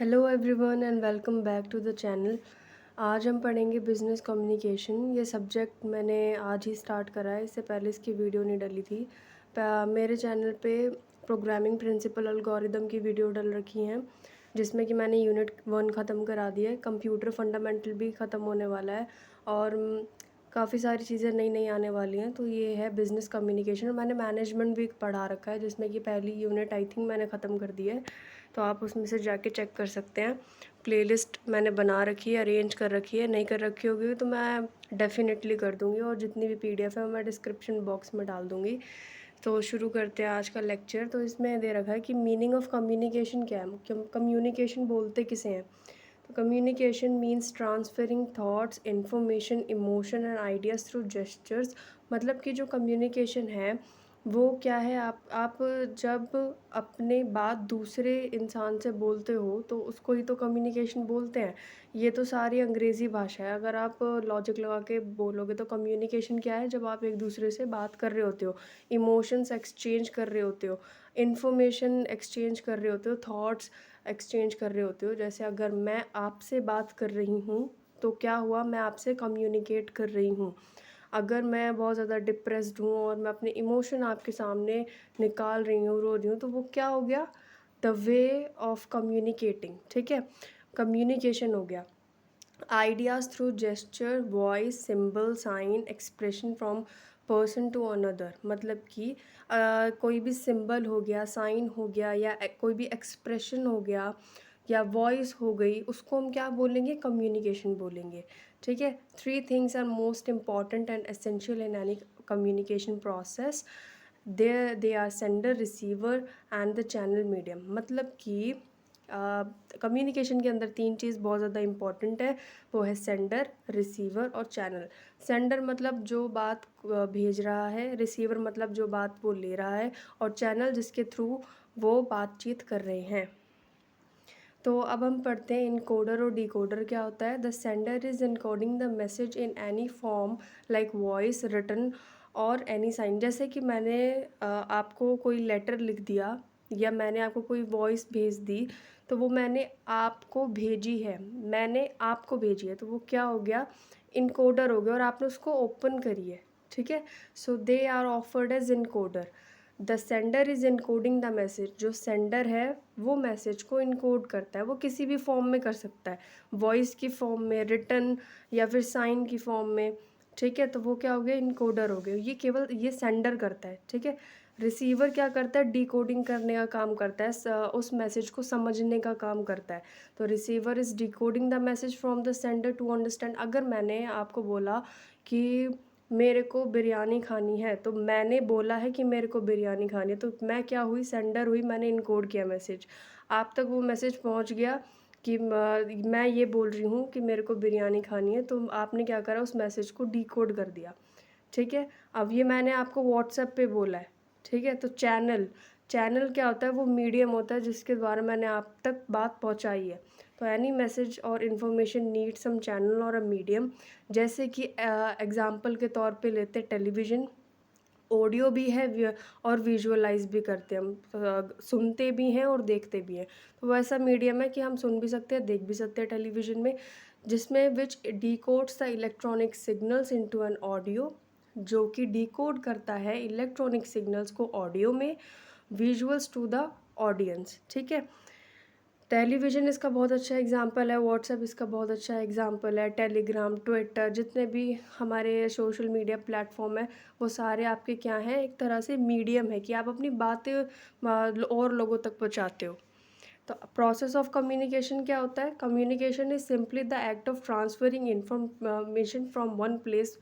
Hello everyone and welcome back to the channel. आज हम पढ़ेंगे बिज़नेस कम्युनिकेशन। ये सब्जेक्ट मैंने आज ही स्टार्ट करा है, इससे पहले इसकी वीडियो नहीं डली थी। मेरे चैनल पे प्रोग्रामिंग प्रिंसिपल एल्गोरिदम की वीडियो डल रखी हैं, जिसमें कि मैंने यूनिट 1 ख़त्म करा दिया है। कंप्यूटर फंडामेंटल भी ख़त्म होने वाला है और काफ़ी सारी चीज़ें नई नई आने वाली हैं। तो ये है बिज़नेस कम्युनिकेशन और मैंने मैनेजमेंट भी पढ़ा रखा है, जिसमें कि पहली यूनिट आई थिंक मैंने ख़त्म कर दी है। तो आप उसमें से जाके चेक कर सकते हैं। प्लेलिस्ट मैंने बना रखी है, अरेंज कर रखी है। नहीं कर रखी होगी तो मैं डेफ़िनेटली कर दूँगी और जितनी भी पीडीएफ है मैं डिस्क्रिप्शन बॉक्स में डाल दूँगी। तो शुरू करते हैं आज का लेक्चर। तो इसमें दे रखा है कि मीनिंग ऑफ़ कम्युनिकेशन क्या है, कम्युनिकेशन बोलते किसे हैं। तो communication means transferring thoughts, information, emotion and ideas through gestures. मतलब कि जो कम्युनिकेशन है वो क्या है, आप जब अपने बात दूसरे इंसान से बोलते हो तो उसको ही तो कम्युनिकेशन बोलते हैं। ये तो सारी अंग्रेज़ी भाषा है। अगर आप लॉजिक लगा के बोलोगे तो कम्युनिकेशन क्या है, जब आप एक दूसरे से बात कर रहे होते हो, इमोशंस एक्सचेंज कर रहे होते हो, इन्फॉर्मेशन एक्सचेंज कर रहे होते हो, थॉट्स एक्सचेंज कर रहे होते हो। जैसे अगर मैं आपसे बात कर रही हूँ तो क्या हुआ, मैं आपसे कम्युनिकेट कर रही हूँ। अगर मैं बहुत ज़्यादा डिप्रेस्ड हूँ और मैं अपने इमोशन आपके सामने निकाल रही हूँ, रो रही हूँ, तो वो क्या हो गया, द वे ऑफ कम्युनिकेटिंग। ठीक है, कम्युनिकेशन हो गया। Ideas through gesture, voice, symbol, sign, expression from person to another. मतलब कि कोई भी सिंबल हो गया, साइन हो गया या कोई भी एक्सप्रेशन हो गया या वॉइस हो गई, उसको हम क्या बोलेंगे, कम्युनिकेशन बोलेंगे। ठीक है, 3 things are most important and essential in any communication process. They are sender, receiver and the channel medium. मतलब कि कम्युनिकेशन के अंदर 3 चीज़ बहुत ज़्यादा इम्पॉर्टेंट है। वो है सेंडर, रिसीवर और चैनल। सेंडर मतलब जो बात भेज रहा है, रिसीवर मतलब जो बात वो ले रहा है, और चैनल जिसके थ्रू वो बातचीत कर रहे हैं। तो अब हम पढ़ते हैं इनकोडर और डिकोडर क्या होता है। The sender is encoding the message in any form like voice, written और एनी साइन। जैसे कि मैंने आपको कोई लेटर लिख दिया या मैंने आपको कोई वॉइस भेज दी, तो वो मैंने आपको भेजी है, मैंने आपको भेजी है, तो वो क्या हो गया, इनकोडर हो गया और आपने उसको ओपन करी है। ठीक है, so they are offered as encoder. The sender is encoding the message. जो सेंडर है वो मैसेज को इनकोड करता है। वो किसी भी फॉर्म में कर सकता है, वॉइस की फॉर्म में, रिटन या फिर साइन की फॉर्म में। ठीक है, तो वो क्या हो गया, इनकोडर हो गया। ये केवल ये सेंडर करता है। ठीक है, रिसीवर क्या करता है, डिकोडिंग करने का काम करता है, उस मैसेज को समझने का काम करता है। तो receiver is decoding the message from the sender to understand. अगर मैंने आपको बोला कि मेरे को बिरयानी खानी है, तो मैंने बोला है कि मेरे को बिरयानी खानी है, तो मैं क्या हुई, सेंडर हुई, मैंने इनकोड किया मैसेज। आप तक वो मैसेज पहुंच गया कि मैं ये बोल रही हूँ कि मेरे को बिरयानी खानी है, तो आपने क्या करा, उस मैसेज को डिकोड कर दिया। ठीक है, अब ये मैंने आपको व्हाट्सएप पे बोला है। ठीक है, तो चैनल, चैनल क्या होता है, वो मीडियम होता है जिसके द्वारा मैंने आप तक बात पहुंचाई है। तो एनी मैसेज और इन्फॉर्मेशन नीड सम चैनल और अ मीडियम। जैसे कि एग्जांपल के तौर पे लेते हैं टेलीविज़न, ऑडियो भी है और विजुअलाइज भी करते हैं हम, सुनते भी हैं और देखते भी हैं। तो वैसा मीडियम है कि हम सुन भी सकते हैं, देख भी सकते हैं टेलीविज़न में, जिसमें which decodes the electronic signals into an audio. जो कि डिकोड करता है इलेक्ट्रॉनिक सिग्नल्स को ऑडियो में, विजुअल्स टू द ऑडियंस। ठीक है, टेलीविज़न इसका बहुत अच्छा एग्जांपल है, व्हाट्सएप इसका बहुत अच्छा एग्जांपल है, टेलीग्राम, ट्विटर, जितने भी हमारे सोशल मीडिया प्लेटफॉर्म है, वो सारे आपके क्या हैं, एक तरह से मीडियम है कि आप अपनी बातें और लोगों तक पहुंचाते हो। तो प्रोसेस ऑफ कम्युनिकेशन क्या होता है, communication is simply the act of transferring information from one place,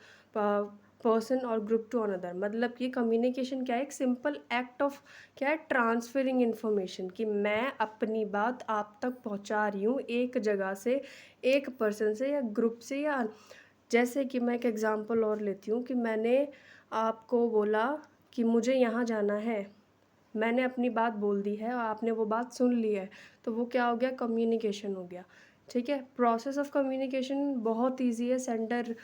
person और ग्रुप टू अनदर। मतलब कि कम्युनिकेशन क्या है, एक सिंपल एक्ट ऑफ क्या है, ट्रांसफरिंग इन्फॉर्मेशन, कि मैं अपनी बात आप तक पहुंचा रही हूँ एक जगह से, एक पर्सन से या ग्रुप से। या जैसे कि मैं एक एग्जांपल और लेती हूँ कि मैंने आपको बोला कि मुझे यहाँ जाना है, मैंने अपनी बात बोल दी है और आपने वो बात सुन ली है, तो वो क्या हो गया, कम्युनिकेशन हो गया। ठीक है, प्रोसेस ऑफ कम्युनिकेशन बहुत इजी है, सेंडर,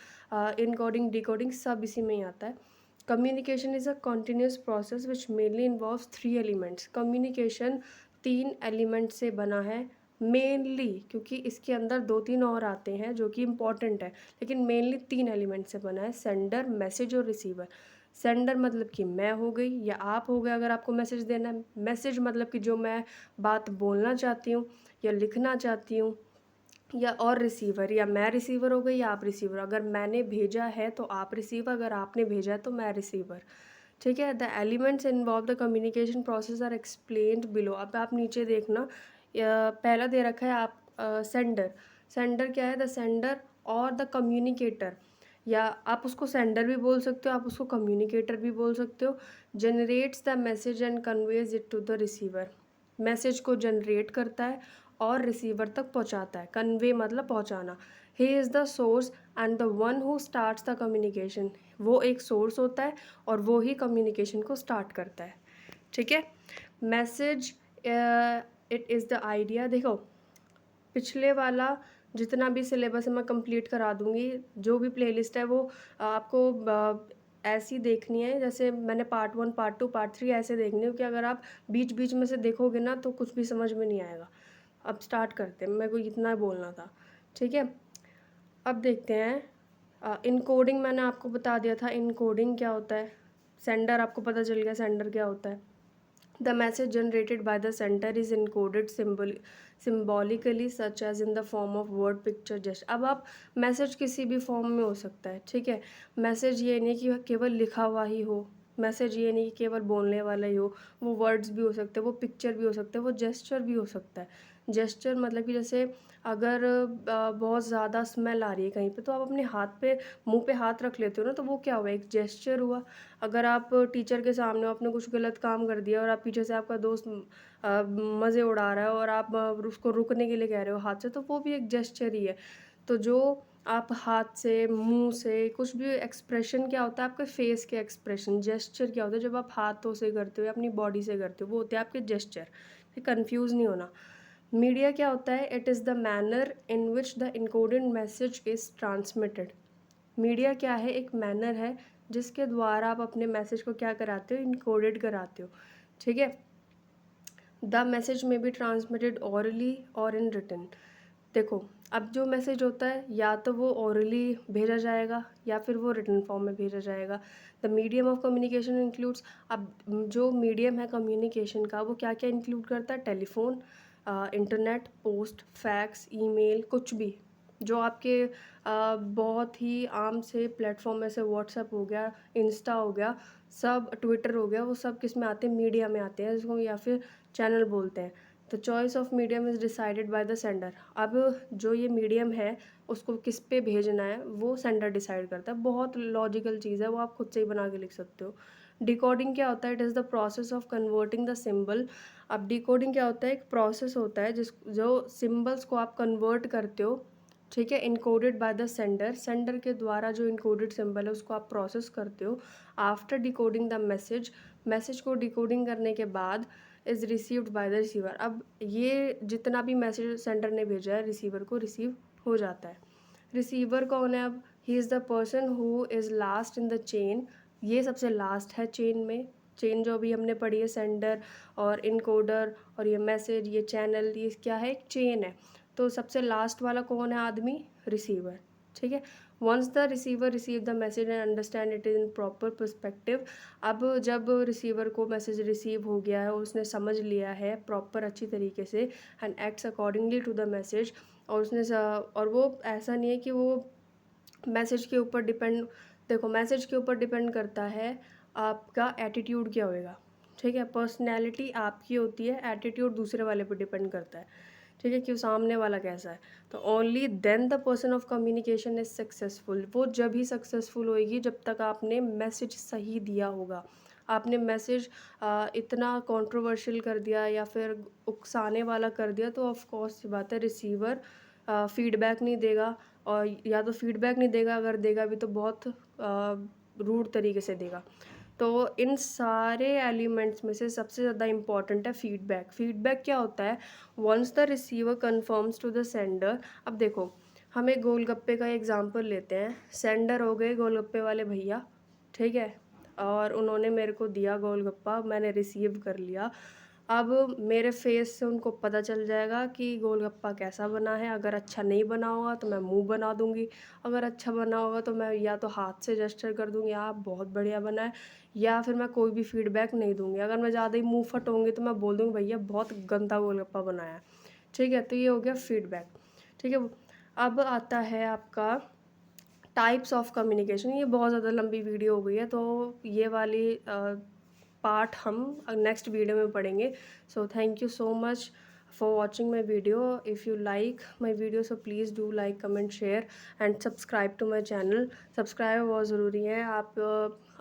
इनकोडिंग, डिकोडिंग सब इसी में ही आता है। Communication is a continuous process which mainly involves 3 elements. Communication 3 element से बना है, मेनली, क्योंकि इसके अंदर 2-3 और आते हैं जो कि इम्पॉर्टेंट है, लेकिन मेनली 3 एलिमेंट से बना है, सेंडर, मैसेज और रिसीवर। सेंडर मतलब कि मैं हो गई या आप हो गए अगर आपको मैसेज देना है। मैसेज मतलब कि जो मैं बात बोलना चाहती हूँ या लिखना चाहती हूँ, या और रिसीवर, या मैं रिसीवर हो गई या आप रिसीवर। अगर मैंने भेजा है तो आप रिसीवर, अगर आपने भेजा है तो मैं रिसीवर। ठीक है। The elements involve the communication process are explained below. अब आप नीचे देखना, पहला दे रखा है आप सेंडर। सेंडर क्या है? द सेंडर और द कम्युनिकेटर, या आप उसको सेंडर भी बोल सकते हो, आप उसको कम्युनिकेटर भी बोल सकते हो। Generates the message and conveys it to the receiver. Message को जनरेट करता है और रिसीवर तक पहुंचाता है। कन्वे मतलब पहुंचाना। He is the source and the one who starts the communication. वो एक सोर्स होता है और वो ही कम्युनिकेशन को स्टार्ट करता है। ठीक है। Message it is the idea. देखो, पिछले वाला जितना भी सिलेबस है मैं कंप्लीट करा दूंगी। जो भी प्लेलिस्ट है वो आपको ऐसी देखनी है, जैसे मैंने पार्ट 1, पार्ट 2, पार्ट 3 ऐसे देखनी है, क्योंकि अगर आप बीच बीच में से देखोगे ना तो कुछ भी समझ में नहीं आएगा। अब स्टार्ट करते हैं, मेरे को इतना ही बोलना था। ठीक है। अब देखते हैं इनकोडिंग। मैंने आपको बता दिया था इनकोडिंग क्या होता है। सेंडर आपको पता चल गया सेंडर क्या होता है। The message generated by the sender is encoded symbolically such as in the form of word, picture, gesture। अब आप मैसेज किसी भी फॉर्म में हो सकता है। ठीक है। मैसेज ये नहीं कि केवल लिखा हुआ ही हो, मैसेज ये नहीं कि केवल बोलने वाला ही हो, वो वर्ड्स भी हो सकते हैं, वो पिक्चर भी हो सकते हैं, वो जेस्चर भी हो सकता है। जेस्चर मतलब कि जैसे अगर बहुत ज़्यादा स्मेल आ रही है कहीं पे, तो आप अपने हाथ पे, मुंह पे हाथ रख लेते हो ना, तो वो क्या हुआ? एक जेस्चर हुआ। अगर आप टीचर के सामने हो, आपने कुछ गलत काम कर दिया और आप पीछे से आपका दोस्त मज़े उड़ा रहा है और आप उसको रुकने के लिए कह रहे हो हाथ से, तो वो भी एक जेस्चर ही है। तो जो आप हाथ से, मुंह से, कुछ भी एक्सप्रेशन क्या होता है आपके फेस के एक्सप्रेशन, जेस्चर क्या होता है जब आप हाथों से करते हो या अपनी बॉडी से करते हो, वो होते हैं आपके जेस्चर। कंफ्यूज नहीं होना। मीडिया क्या होता है? It is the manner in which the encoded message is transmitted. Media क्या है? एक मैनर है जिसके द्वारा आप अपने मैसेज को क्या कराते हो? इनकोडेड कराते हो। ठीक है। द मैसेज में बी ट्रांसमिटेड ऑरली और इन रिटन। देखो, अब जो मैसेज होता है या तो वो ऑरली भेजा जाएगा या फिर वो रिटन फॉर्म में भेजा जाएगा। The medium of communication includes. अब जो मीडियम है कम्युनिकेशन का, वो क्या क्या इंक्लूड करता है? Telephone, internet, post, fax, email, कुछ भी जो आपके बहुत ही आम से प्लेटफॉर्म में से व्हाट्सएप हो गया, इंस्टा हो गया, सब ट्विटर हो गया, वो सब किस में आते हैं? मीडिया में आते हैं, जिसको या फिर चैनल बोलते हैं। The choice of medium is decided by the sender. अब जो ये मीडियम है उसको किस पे भेजना है वो सेंडर डिसाइड करता है। बहुत लॉजिकल चीज़ है, वो आप खुद से ही बना के लिख सकते हो। डिकोडिंग क्या होता है? It is the process of converting the symbol. अब डिकोडिंग क्या होता है? एक प्रोसेस होता है जो सिम्बल्स को आप कन्वर्ट करते हो। ठीक है। Encoded by the sender. Sender के द्वारा जो इनकोडेड सिंबल है उसको आप प्रोसेस करते हो। After decoding the message, message को डिकोडिंग करने के बाद is received by the receiver. अब ये जितना भी मैसेज सेंडर ने भेजा है रिसीवर को रिसीव हो जाता है। रिसीवर कौन है? अब he is the person who is last in the chain. ये सबसे लास्ट है चेन में। चेन जो अभी हमने पढ़ी है, सेंडर और इनकोडर और ये मैसेज, ये चैनल, ये क्या है? एक चेन है। तो सबसे लास्ट वाला कौन है आदमी? रिसीवर। ठीक है। Once the receiver receive the message and understand it in proper perspective. अब जब रिसीवर को मैसेज रिसीव हो गया है और उसने समझ लिया है प्रॉपर अच्छी तरीके से, and acts accordingly to the message, और और वो ऐसा नहीं है कि वो मैसेज के ऊपर डिपेंड, देखो मैसेज के ऊपर डिपेंड करता है आपका एटीट्यूड क्या होएगा। ठीक है। पर्सनैलिटी आपकी होती है, एटीट्यूड दूसरे वाले पर डिपेंड करता है। ठीक है, कि सामने वाला कैसा है। तो only then the person of communication is successful. वो जब ही सक्सेसफुल होएगी जब तक आपने मैसेज सही दिया होगा। आपने मैसेज इतना कंट्रोवर्शियल कर दिया या फिर उकसाने वाला कर दिया तो ऑफ कोर्स सी बात है रिसीवर फीडबैक नहीं देगा, और या तो फीडबैक नहीं देगा, अगर देगा भी तो बहुत रूड तरीके से देगा। तो इन सारे एलिमेंट्स में से सबसे ज़्यादा इम्पॉर्टेंट है फीडबैक। फीडबैक क्या होता है? Once the receiver confirms to the sender. अब देखो, हम एक गोलगप्पे का एग्जांपल लेते हैं। सेंडर हो गए गोलगप्पे वाले भैया। ठीक है। और उन्होंने मेरे को दिया गोलगप्पा, मैंने रिसीव कर लिया। अब मेरे फेस से उनको पता चल जाएगा कि गोलगप्पा कैसा बना है। अगर अच्छा नहीं बना होगा तो मैं मुँह बना दूँगी, अगर अच्छा बना होगा तो मैं या तो हाथ से जेस्चर कर दूँगी, आप बहुत बढ़िया बना है, या फिर मैं कोई भी फीडबैक नहीं दूँगी। अगर मैं ज़्यादा ही मुँह फट होंगी तो मैं बोल दूँगी भैया बहुत गंदा गोलगप्पा बनाया है। ठीक है? तो ये हो गया फीडबैक। ठीक है? अब आता है आपका टाइप्स ऑफ कम्युनिकेशन। ये बहुत ज़्यादा लंबी वीडियो हो गई है, तो ये वाली पार्ट हम नेक्स्ट वीडियो में पढ़ेंगे। So thank you so much for watching my video. If you like my video so please do like, comment, share and subscribe to my channel. Subscribe बहुत ज़रूरी है। आप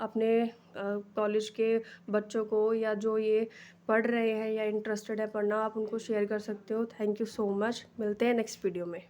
अपने कॉलेज के बच्चों को या जो ये पढ़ रहे हैं या इंटरेस्टेड है पढ़ना, आप उनको शेयर कर सकते हो। Thank you so much. मिलते हैं नेक्स्ट वीडियो में।